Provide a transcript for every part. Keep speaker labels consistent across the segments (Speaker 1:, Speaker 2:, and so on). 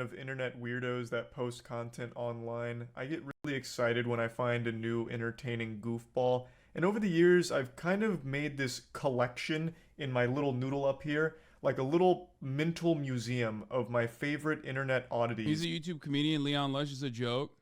Speaker 1: fan of internet weirdos that post content online. I get really excited when I find a new entertaining goofball. And over the years, I've kind of made this collection in my little noodle up here, like a little mental museum of my favorite internet
Speaker 2: He's
Speaker 1: oddities.
Speaker 2: a YouTube comedian. Leon Lush is a joke.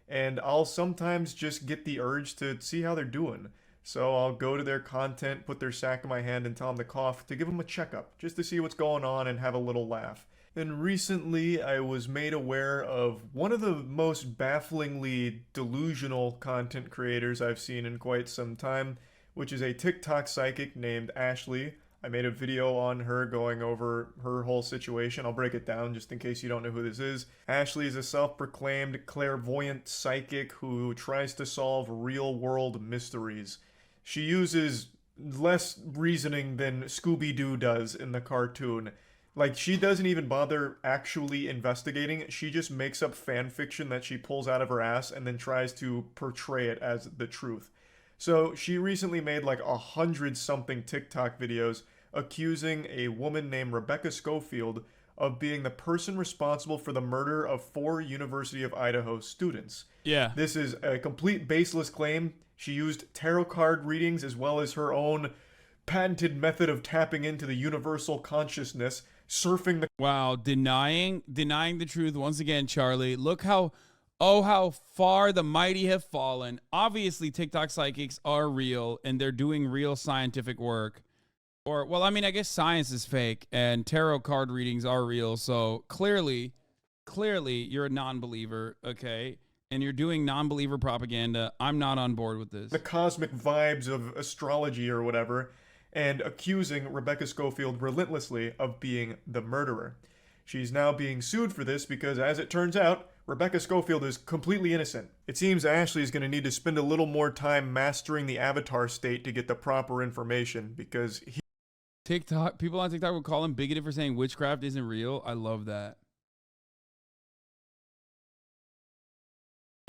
Speaker 1: And I'll sometimes just get the urge to see how they're doing. So I'll go to their content, put their sack in my hand, and tell them to cough to give them a checkup, just to see what's going on and have a little laugh. And recently, I was made aware of one of the most bafflingly delusional content creators I've seen in quite some time, which is a TikTok psychic named Ashley. I made a video on her going over her whole situation. I'll break it down just in case you don't know who this is. Ashley is a self-proclaimed clairvoyant psychic who tries to solve real-world mysteries. She uses less reasoning than Scooby-Doo does in the cartoon. Like, she doesn't even bother actually investigating. She just makes up fan fiction that she pulls out of her ass and then tries to portray it as the truth. So she recently made like 100 something TikTok videos accusing a woman named Rebecca Schofield of being the person responsible for the murder of 4 University of Idaho students.
Speaker 2: Yeah.
Speaker 1: This is a complete baseless claim. She used tarot card readings as well as her own patented method of tapping into the universal consciousness, surfing the
Speaker 2: Wow. Denying the truth once again, Charlie. Look how far the mighty have fallen. Obviously, TikTok psychics are real and they're doing real scientific work. Or, well, I mean, I guess science is fake and tarot card readings are real. So clearly, you're a non-believer, okay? And you're doing non-believer propaganda. I'm not on board with this.
Speaker 1: the cosmic vibes of astrology or whatever, and accusing Rebecca Schofield relentlessly of being the murderer. She's now being sued for this because, as it turns out, Rebecca Schofield is completely innocent. It seems Ashley is going to need to spend a little more time mastering the avatar state to get the proper information because
Speaker 2: TikTok, people on TikTok would call him bigoted for saying witchcraft isn't real. I love that.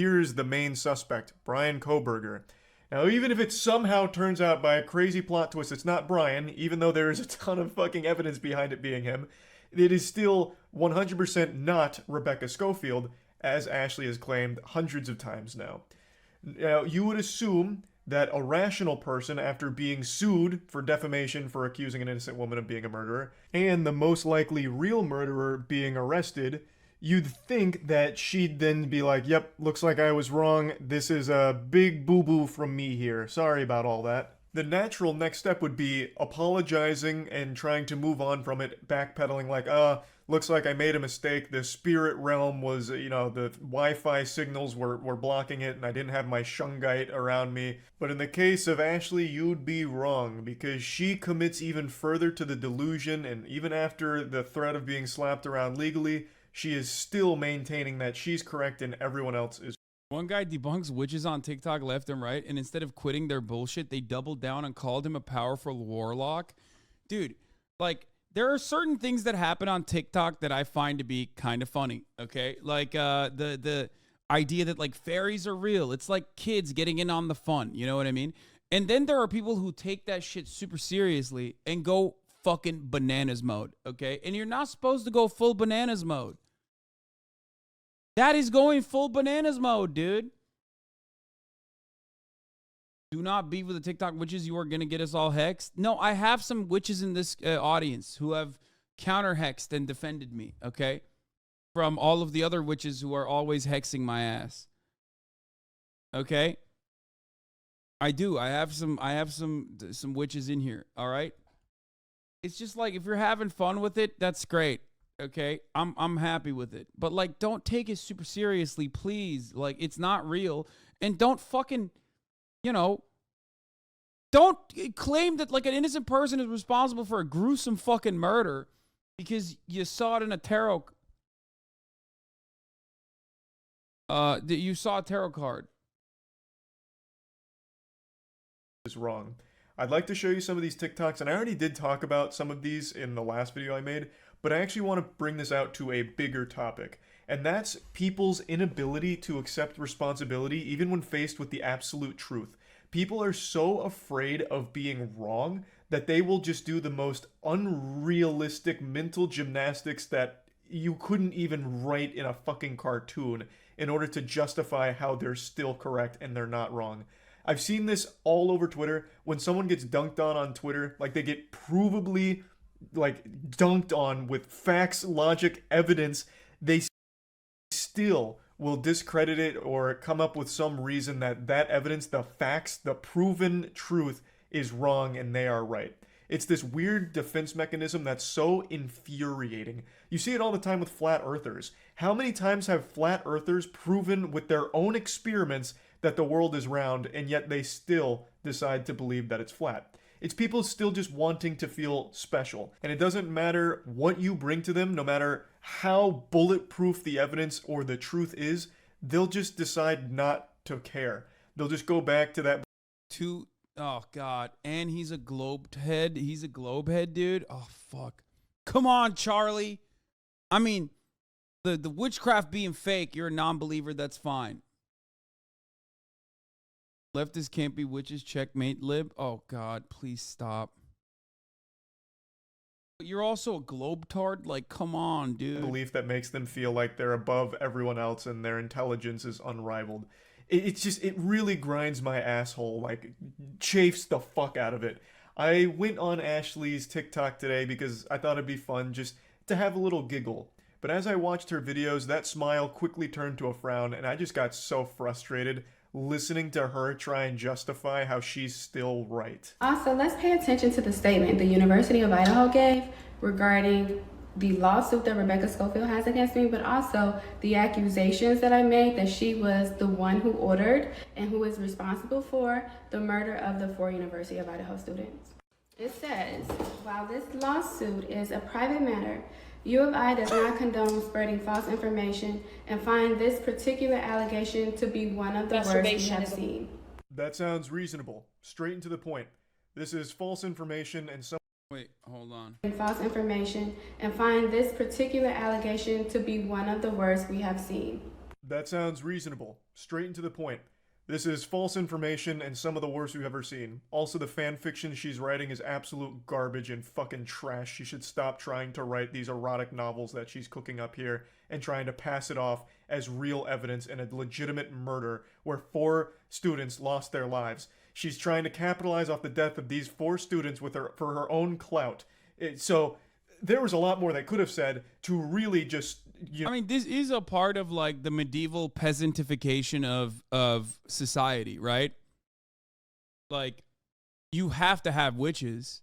Speaker 1: here's the main suspect, Brian Koberger. Now, even if it somehow turns out by a crazy plot twist it's not Brian, even though there is a ton of fucking evidence behind it being him, it is still 100% not Rebecca Schofield, as Ashley has claimed hundreds of times now. Now, you would assume that a rational person, after being sued for defamation for accusing an innocent woman of being a murderer, and the most likely real murderer being arrested, you'd think that she'd then be like, yep, looks like I was wrong. This is a big boo-boo from me here. Sorry about all that. The natural next step would be apologizing and trying to move on from it, backpedaling like, looks like I made a mistake. The spirit realm was, the Wi-Fi signals were blocking it and I didn't have my shungite around me. But in the case of Ashley, you'd be wrong because she commits even further to the delusion, and even after the threat of being slapped around legally, she is still maintaining that she's correct and everyone else is.
Speaker 2: One guy debunks witches on TikTok left and right, and instead of quitting their bullshit, they doubled down and called him a powerful warlock. Dude, like, there are certain things that happen on TikTok that I find to be kind of funny, okay? Like, the idea that, like, fairies are real. It's like kids getting in on the fun, you know what I mean? And then there are people who take that shit super seriously and go fucking bananas mode, okay? And you're not supposed to go full bananas mode. That is going full bananas mode, dude. Do not be with the TikTok witches. You are going to get us all hexed. No, I have some witches in this audience who have counter-hexed and defended me, okay? From all of the other witches who are always hexing my ass. Okay? I do. I have some witches in here, all right? It's just like, if you're having fun with it, that's great. Okay, I'm happy with it, but like, don't take it super seriously, please. Like, it's not real, and don't fucking, don't claim that like an innocent person is responsible for a gruesome fucking murder because you saw it in a tarot. You saw a tarot card.
Speaker 1: Is wrong. I'd like to show you some of these TikToks, and I already did talk about some of these in the last video I made, but I actually want to bring this out to a bigger topic, and that's people's inability to accept responsibility even when faced with the absolute truth. People are so afraid of being wrong that they will just do the most unrealistic mental gymnastics that you couldn't even write in a fucking cartoon in order to justify how they're still correct and they're not wrong. I've seen this all over Twitter. When someone gets dunked on Twitter, like they get provably like dunked on with facts, logic, evidence, they still will discredit it or come up with some reason that that evidence, the facts, the proven truth is wrong and they are right. It's this weird defense mechanism that's so infuriating. You see it all the time with flat earthers. How many times have flat earthers proven with their own experiments that the world is round, and yet they still decide to believe that it's flat? It's people still just wanting to feel special. And it doesn't matter what you bring to them, no matter how bulletproof the evidence or the truth is, they'll just decide not to care. They'll just go back to that.
Speaker 2: Oh, God. And he's a globe head. He's a globe head, dude. Oh, fuck. Come on, Charlie. I mean, the witchcraft being fake, you're a non-believer, that's fine. Leftists can't be witches, checkmate, lib. Oh, God, please stop. But you're also a globetard? Like, come on, dude.
Speaker 1: Belief that makes them feel like they're above everyone else and their intelligence is unrivaled. It's just, it really grinds my asshole, like, chafes the fuck out of it. I went on Ashley's TikTok today because I thought it'd be fun just to have a little giggle. But as I watched her videos, that smile quickly turned to a frown, and I just got so frustrated listening to her try and justify how she's still right.
Speaker 3: Also, let's pay attention to the statement the University of Idaho gave regarding the lawsuit that Rebecca Schofield has against me, but also the accusations that I made that she was the one who ordered and who is responsible for the murder of the 4 University of Idaho students. It says, while this lawsuit is a private matter, U of I does not condone spreading false information and find this particular allegation to be one of the worst we have seen.
Speaker 1: That sounds reasonable. Straight and to the point. This is false information and some...
Speaker 2: Wait, hold on.
Speaker 3: False information and find this particular allegation to be one of the worst we have seen.
Speaker 1: That sounds reasonable. Straight and to the point. This is false information and some of the worst we've ever seen. Also, the fan fiction she's writing is absolute garbage and fucking trash. She should stop trying to write these erotic novels that she's cooking up here and trying to pass it off as real evidence in a legitimate murder where 4 students lost their lives. She's trying to capitalize off the death of these 4 students for her own clout. So there was a lot more they could have said to really just...
Speaker 2: I mean, this is a part of like the medieval peasantification of society, right? Like, you have to have witches.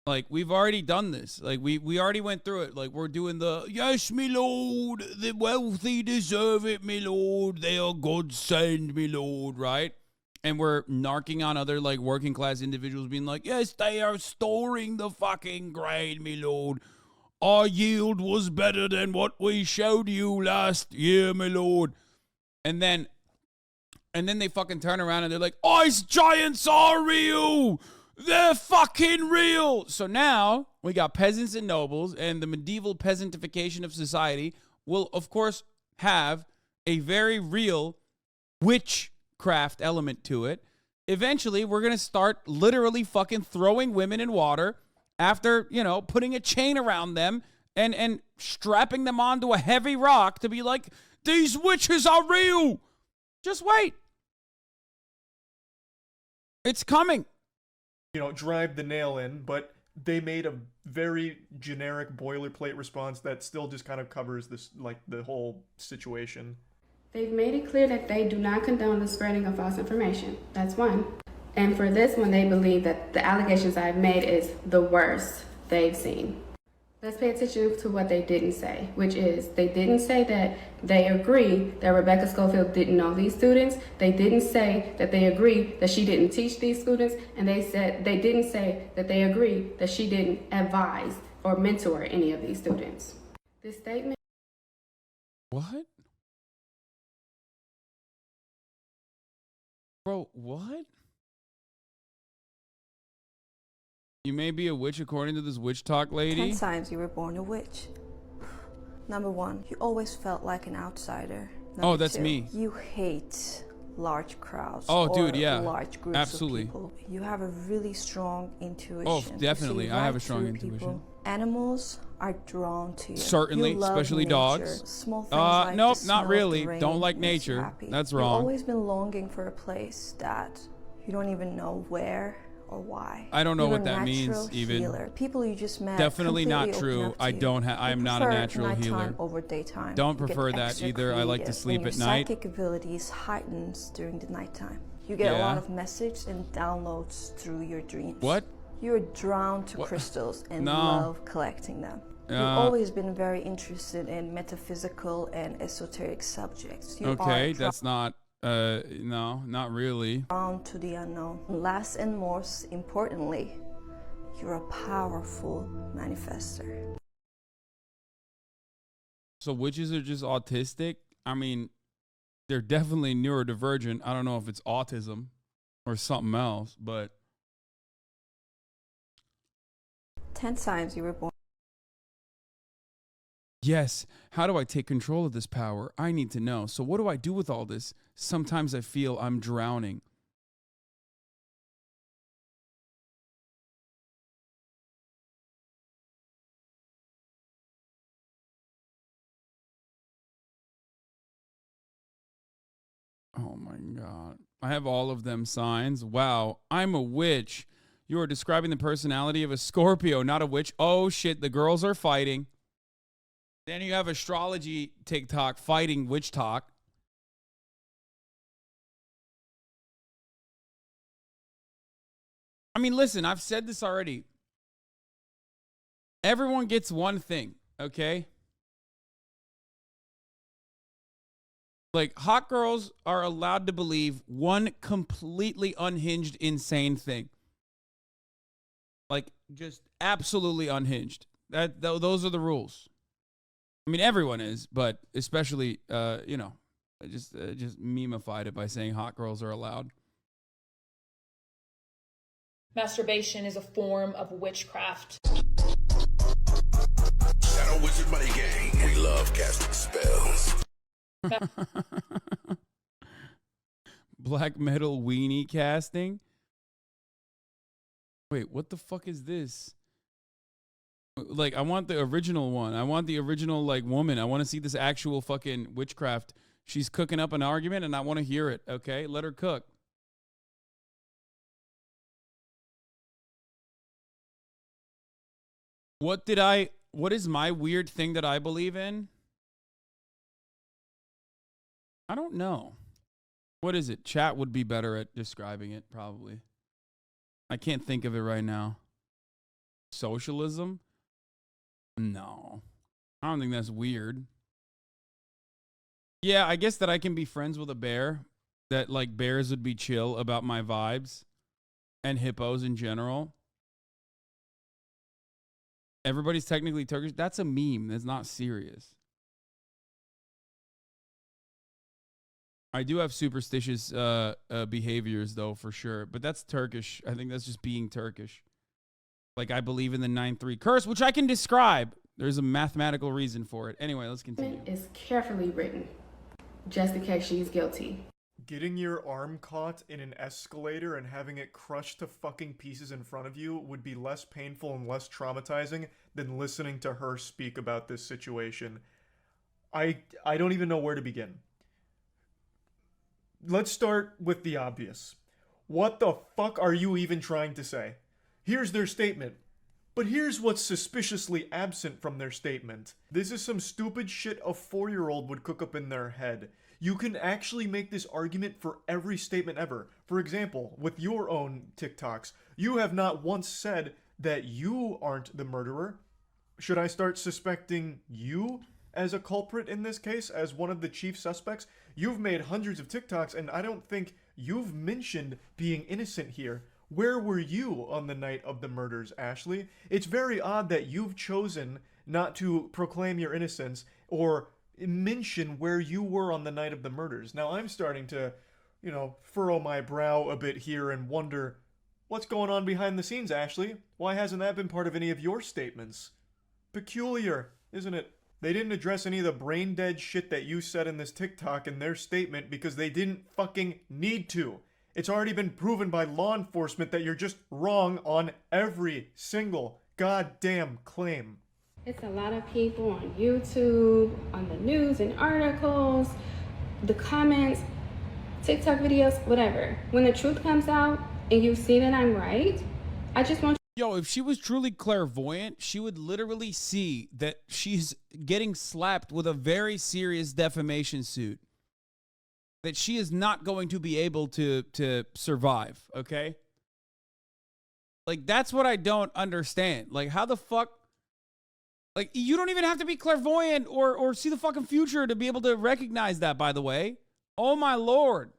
Speaker 2: Like, we've already done this. Like, we already went through it. Like, we're doing the, yes, me lord, the wealthy deserve it, me lord, they are God send, me lord, right? And we're narking on other, like, working class individuals being like, yes, they are storing the fucking grain, me lord. Our yield was better than what we showed you last year, my lord. And then they fucking turn around and they're like, ice giants are real. They're fucking real. So now we got peasants and nobles, and the medieval peasantification of society will, of course, have a very real witchcraft element to it. Eventually, we're going to start literally fucking throwing women in water after, you know, putting a chain around them and strapping them onto a heavy rock to be like, these witches are real. Just wait. It's coming.
Speaker 1: You know, drive the nail in, but they made a very generic boilerplate response that still just kind of covers this, like, the whole situation.
Speaker 3: They've made it clear that they do not condone the spreading of false information. That's one. And for this one, they believe that the allegations I've made is the worst they've seen. Let's pay attention to what they didn't say, which is they didn't say that they agree that Rebecca Schofield didn't know these students. They didn't say that they agree that she didn't teach these students. And they didn't say that they agree that she didn't advise or mentor any of these students. This statement...
Speaker 2: What? Bro, what? You may be a witch according to this witch talk lady.
Speaker 4: 10 times you were born a witch. Number 1, you always felt like an outsider. Number
Speaker 2: that's
Speaker 4: 2,
Speaker 2: me.
Speaker 4: You hate large crowds.
Speaker 2: Oh,
Speaker 4: or
Speaker 2: dude, yeah.
Speaker 4: large groups
Speaker 2: absolutely.
Speaker 4: of people. You have a really strong intuition.
Speaker 2: Oh, definitely.
Speaker 4: So
Speaker 2: I have a
Speaker 4: right
Speaker 2: strong
Speaker 4: through
Speaker 2: intuition.
Speaker 4: People. Animals are drawn to you.
Speaker 2: Certainly,
Speaker 4: You love
Speaker 2: especially
Speaker 4: nature.
Speaker 2: dogs.
Speaker 4: Small things like
Speaker 2: Nope,
Speaker 4: the smell
Speaker 2: not
Speaker 4: of
Speaker 2: really.
Speaker 4: the rain
Speaker 2: Don't like
Speaker 4: makes you
Speaker 2: nature.
Speaker 4: happy.
Speaker 2: That's
Speaker 4: You've
Speaker 2: wrong.
Speaker 4: always been longing for a place that you don't even know where or why.
Speaker 2: I don't know
Speaker 4: You're
Speaker 2: what
Speaker 4: a
Speaker 2: that means,
Speaker 4: natural
Speaker 2: even.
Speaker 4: healer. People you just met
Speaker 2: Definitely not
Speaker 4: completely open
Speaker 2: true.
Speaker 4: up to
Speaker 2: I
Speaker 4: you.
Speaker 2: don't I
Speaker 4: You
Speaker 2: am not a
Speaker 4: prefer
Speaker 2: natural
Speaker 4: nighttime
Speaker 2: healer.
Speaker 4: over daytime.
Speaker 2: Don't
Speaker 4: You get
Speaker 2: prefer that
Speaker 4: extra
Speaker 2: either. I like to
Speaker 4: creative
Speaker 2: sleep
Speaker 4: when
Speaker 2: at
Speaker 4: your
Speaker 2: night.
Speaker 4: psychic abilities heightens during the nighttime. You get a
Speaker 2: Yeah.
Speaker 4: lot of messages and downloads through your dreams.
Speaker 2: What?
Speaker 4: You're drawn to
Speaker 2: What?
Speaker 4: crystals and
Speaker 2: No.
Speaker 4: love collecting them. You've always been very interested in metaphysical and esoteric subjects. You
Speaker 2: Okay,
Speaker 4: are
Speaker 2: that's not no, not really.
Speaker 4: drawn to the unknown. Last and most importantly, you're a powerful manifester.
Speaker 2: So witches are just autistic? I mean, they're definitely neurodivergent. I don't know if it's autism or something else, but
Speaker 4: 10 times you were born.
Speaker 2: yes, how do I take control of this power? I need to know. So what do I do with all this? Sometimes I feel I'm drowning. Oh my God. I have all of them signs. Wow. I'm a witch. You are describing the personality of a Scorpio, not a witch. Oh shit, the girls are fighting. Then you have astrology TikTok fighting witch talk. I mean, listen, I've said this already. Everyone gets one thing, okay? Like, hot girls are allowed to believe one completely unhinged, insane thing. Like, just absolutely unhinged. Those are the rules. I mean, everyone is, but especially, you know, I just memeified it by saying hot girls are allowed.
Speaker 5: Masturbation is a form of witchcraft.
Speaker 6: Shadow Wizard Money Gang. We love casting spells.
Speaker 2: Black metal weenie casting. Wait, what the fuck is this? Like, I want the original one. I want the original, like, woman. I want to see this actual fucking witchcraft. She's cooking up an argument, and I want to hear it, okay? Let her cook. What is my weird thing that I believe in? I don't know. What is it? Chat would be better at describing it, probably. I can't think of it right now. Socialism? No. I don't think that's weird. Yeah, I guess that I can be friends with a bear. That, like, bears would be chill about my vibes. And hippos in general. Everybody's technically Turkish. That's a meme. That's not serious. I do have superstitious behaviors, though, for sure. But that's Turkish. I think that's just being Turkish. Like, I believe in the 9-3 curse, which I can describe. There's a mathematical reason for it. Anyway, let's continue.
Speaker 3: Is carefully written, just in case she's guilty.
Speaker 1: Getting your arm caught in an escalator and having it crushed to fucking pieces in front of you would be less painful and less traumatizing than listening to her speak about this situation. I don't even know where to begin. Let's start with the obvious. What the fuck are you even trying to say? Here's their statement. But here's what's suspiciously absent from their statement. This is some stupid shit a 4-year-old would cook up in their head. You can actually make this argument for every statement ever. For example, with your own TikToks, you have not once said that you aren't the murderer. Should I start suspecting you as a culprit in this case, as one of the chief suspects? You've made hundreds of TikToks, and I don't think you've mentioned being innocent here. Where were you on the night of the murders, Ashley? It's very odd that you've chosen not to proclaim your innocence or mention where you were on the night of the murders. Now I'm starting to, furrow my brow a bit here and wonder, what's going on behind the scenes, Ashley? Why hasn't that been part of any of your statements? Peculiar, isn't it? They didn't address any of the brain dead shit that you said in this TikTok in their statement because they didn't fucking need to. It's already been proven by law enforcement that you're just wrong on every single goddamn claim.
Speaker 3: It's a lot of people on YouTube, on the news and articles, the comments, TikTok videos, whatever. When the truth comes out and you see that I'm right, I just want
Speaker 2: Yo, if she was truly clairvoyant, she would literally see that she's getting slapped with a very serious defamation suit that she is not going to be able to survive, okay? Like, that's what I don't understand. Like, how the fuck? Like, you don't even have to be clairvoyant or see the fucking future to be able to recognize that, by the way. Oh, my Lord.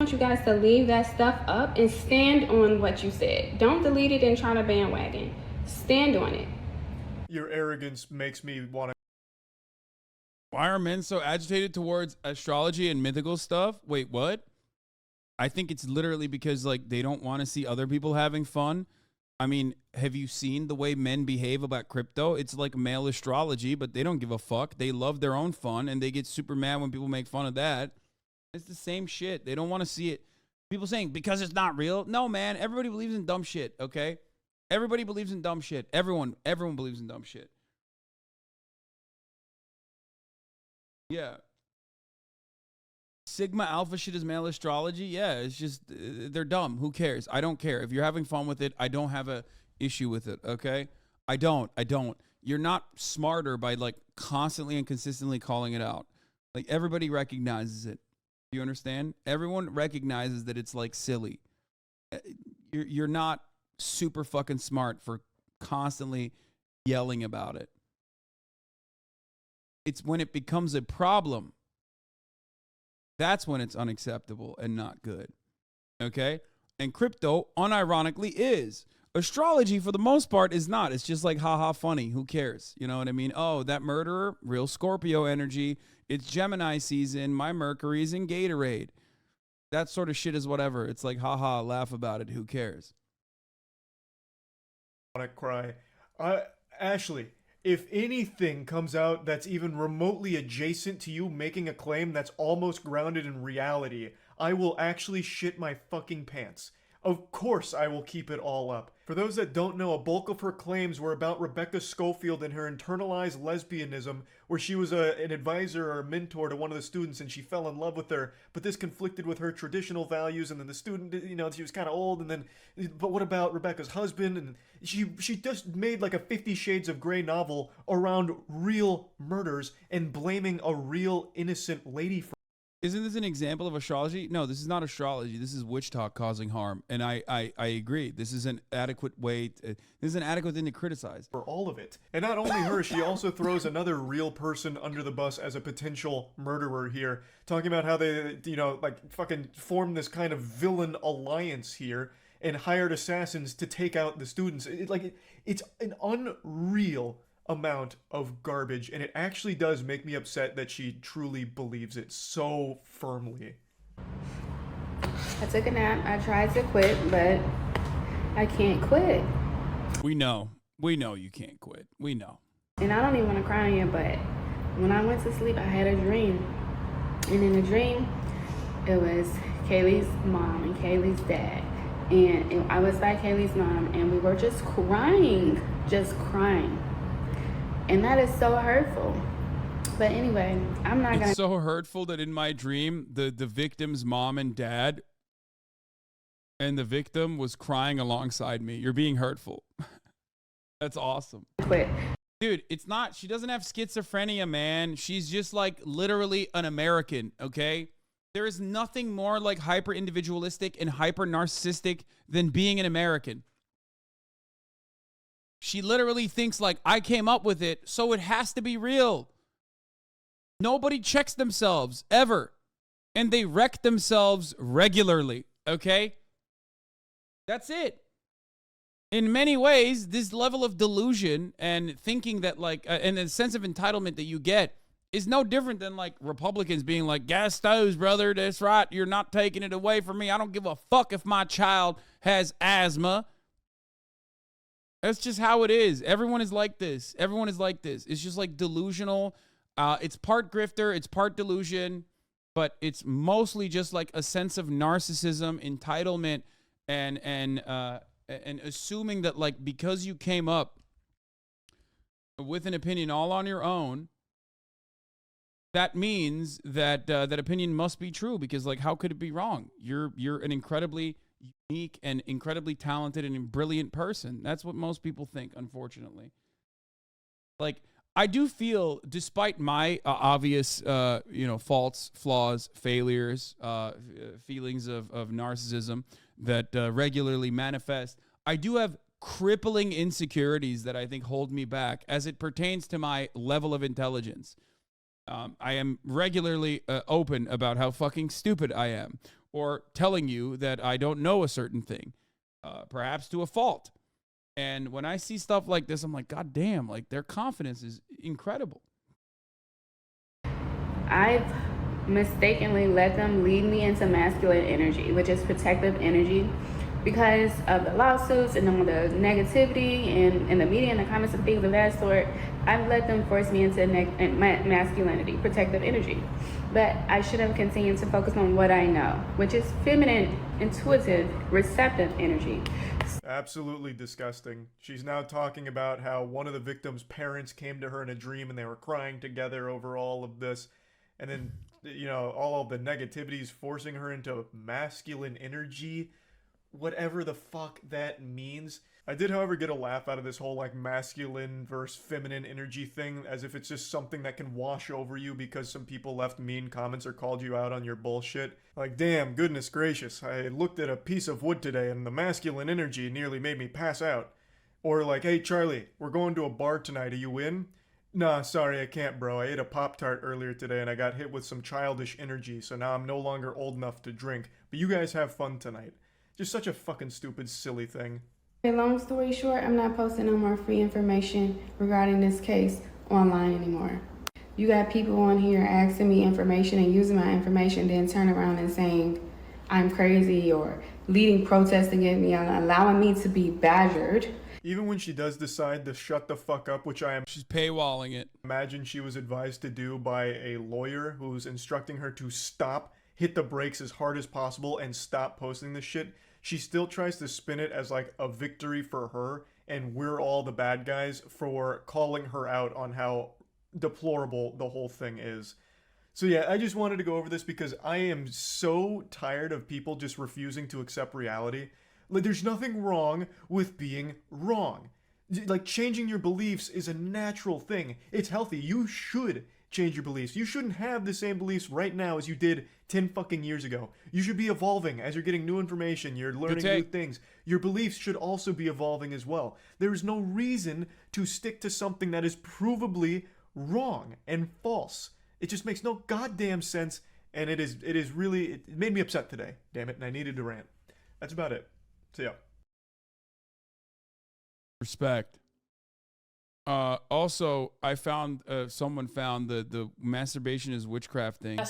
Speaker 3: you guys to leave that stuff up and stand on what you said. Don't delete it and try to bandwagon. Stand on it.
Speaker 1: Your arrogance makes me want to.
Speaker 2: Why are men so agitated towards astrology and mythical stuff? Wait, what? I think it's literally because, like, they don't want to see other people having fun. I mean, have you seen the way men behave about crypto? It's like male astrology, but they don't give a fuck. They love their own fun, and they get super mad when people make fun of that. It's the same shit. They don't want to see it. People saying, because it's not real. No, man. Everybody believes in dumb shit, okay? Everybody believes in dumb shit. Everyone believes in dumb shit. Yeah. Sigma Alpha shit is male astrology. Yeah, it's just, they're dumb. Who cares? I don't care. If you're having fun with it, I don't have a issue with it, okay? I don't. You're not smarter by, like, constantly and consistently calling it out. Like, everybody recognizes it. You understand? Everyone recognizes that it's, like, silly. You're not super fucking smart for constantly yelling about it. It's when it becomes a problem. That's when it's unacceptable and not good. Okay? And crypto, unironically, is. Astrology, for the most part, is not. It's just like, haha, funny. Who cares? You know what I mean? Oh, that murderer, real Scorpio energy. It's Gemini season. My Mercury's in Gatorade. That sort of shit is whatever. It's like, haha, laugh about it. Who cares?
Speaker 1: Want to cry. Ashley, if anything comes out that's even remotely adjacent to you making a claim that's almost grounded in reality, I will actually shit my fucking pants. Of course I will keep it all up. For those that don't know, a bulk of her claims were about Rebecca Schofield and her internalized lesbianism, where she was an advisor or a mentor to one of the students and she fell in love with her, but this conflicted with her traditional values, and then the student, you know, she was kind of old, and then, but what about Rebecca's husband? And she just made like a 50 Shades of Grey novel around real murders and blaming a real innocent lady for.
Speaker 2: Isn't this an example of astrology? No, this is not astrology. This is witch talk causing harm. And I agree. This is an adequate way. This is an adequate thing to criticize.
Speaker 1: For all of it. And not only her, she also throws another real person under the bus as a potential murderer here. Talking about how they, you know, like fucking formed this kind of villain alliance here and hired assassins to take out the students. It's an unreal amount of garbage, and it actually does make me upset that she truly believes it so firmly.
Speaker 3: I took a nap. I tried to quit, but I can't quit.
Speaker 2: We know you can't quit. We know.
Speaker 3: And I don't even want to cry on you, but when I went to sleep, I had a dream. And in the dream, it was Kaylee's mom and Kaylee's dad. And I was by Kaylee's mom, and we were just crying. And that is so hurtful. But anyway, I'm not gonna.
Speaker 2: It's so hurtful that in my dream, the victim's mom and dad and the victim was crying alongside me. You're being hurtful. That's awesome.
Speaker 3: Quit.
Speaker 2: Dude, it's not. She doesn't have schizophrenia, man. She's just like literally an American, okay? There is nothing more like hyper individualistic and hyper narcissistic than being an American. She literally thinks like, I came up with it, so it has to be real. Nobody checks themselves ever. And they wreck themselves regularly, okay? That's it. In many ways, this level of delusion and thinking that like, and the sense of entitlement that you get is no different than like Republicans being like, gas stoves, brother, that's right. You're not taking it away from me. I don't give a fuck if my child has asthma. That's just how it is. Everyone is like this. It's just like delusional. It's part grifter, it's part delusion, but it's mostly just like a sense of narcissism, entitlement, and and assuming that like because you came up with an opinion all on your own, that means that that opinion must be true, because like how could it be wrong? You're an incredibly unique and incredibly talented and brilliant person. That's what most people think, unfortunately. Like I do feel, despite my obvious faults, flaws, failures, feelings of narcissism that regularly manifest, I do have crippling insecurities that I think hold me back as it pertains to my level of intelligence. I am regularly open about how fucking stupid I am, or telling you that I don't know a certain thing, perhaps to a fault. And when I see stuff like this, I'm like, God damn, like their confidence is incredible.
Speaker 3: I've mistakenly let them lead me into masculine energy, which is protective energy, because of the lawsuits and all the negativity and the media and the comments and things of that sort. I've let them force me into masculinity, protective energy. But I should have continued to focus on what I know, which is feminine, intuitive, receptive energy.
Speaker 1: Absolutely disgusting. She's now talking about how one of the victim's parents came to her in a dream and they were crying together over all of this. And then, all of the negativities forcing her into masculine energy. Whatever the fuck that means. I did, however, get a laugh out of this whole like masculine versus feminine energy thing, as if it's just something that can wash over you because some people left mean comments or called you out on your bullshit. Like, damn, goodness gracious, I looked at a piece of wood today and the masculine energy nearly made me pass out. Or like, hey Charlie, we're going to a bar tonight, are you in? Nah, sorry, I can't, bro. I ate a Pop-Tart earlier today and I got hit with some childish energy, so now I'm no longer old enough to drink. But you guys have fun tonight. Just such a fucking stupid, silly thing.
Speaker 3: Long story short, I'm not posting no more free information regarding this case online anymore. You got people on here asking me information and using my information, then turn around and saying I'm crazy or leading protests against me, allowing me to be badgered.
Speaker 1: Even when she does decide to shut the fuck up, which
Speaker 2: she's paywalling it.
Speaker 1: Imagine she was advised to do by a lawyer who's instructing her to stop, hit the brakes as hard as possible, and stop posting this shit. She still tries to spin it as like a victory for her, and we're all the bad guys for calling her out on how deplorable the whole thing is. So yeah, I just wanted to go over this because I am so tired of people just refusing to accept reality. Like, there's nothing wrong with being wrong. Like, changing your beliefs is a natural thing. It's healthy. You should change your beliefs. You shouldn't have the same beliefs right now as you did 10 fucking years ago. You should be evolving as you're getting new information, you're learning new things. Your beliefs should also be evolving as well. There is no reason to stick to something that is provably wrong and false. It just makes no goddamn sense, and it made me upset today, damn it, and I needed to rant. That's about it. So yeah.
Speaker 2: Respect. Also, I found someone found the masturbation is witchcraft thing.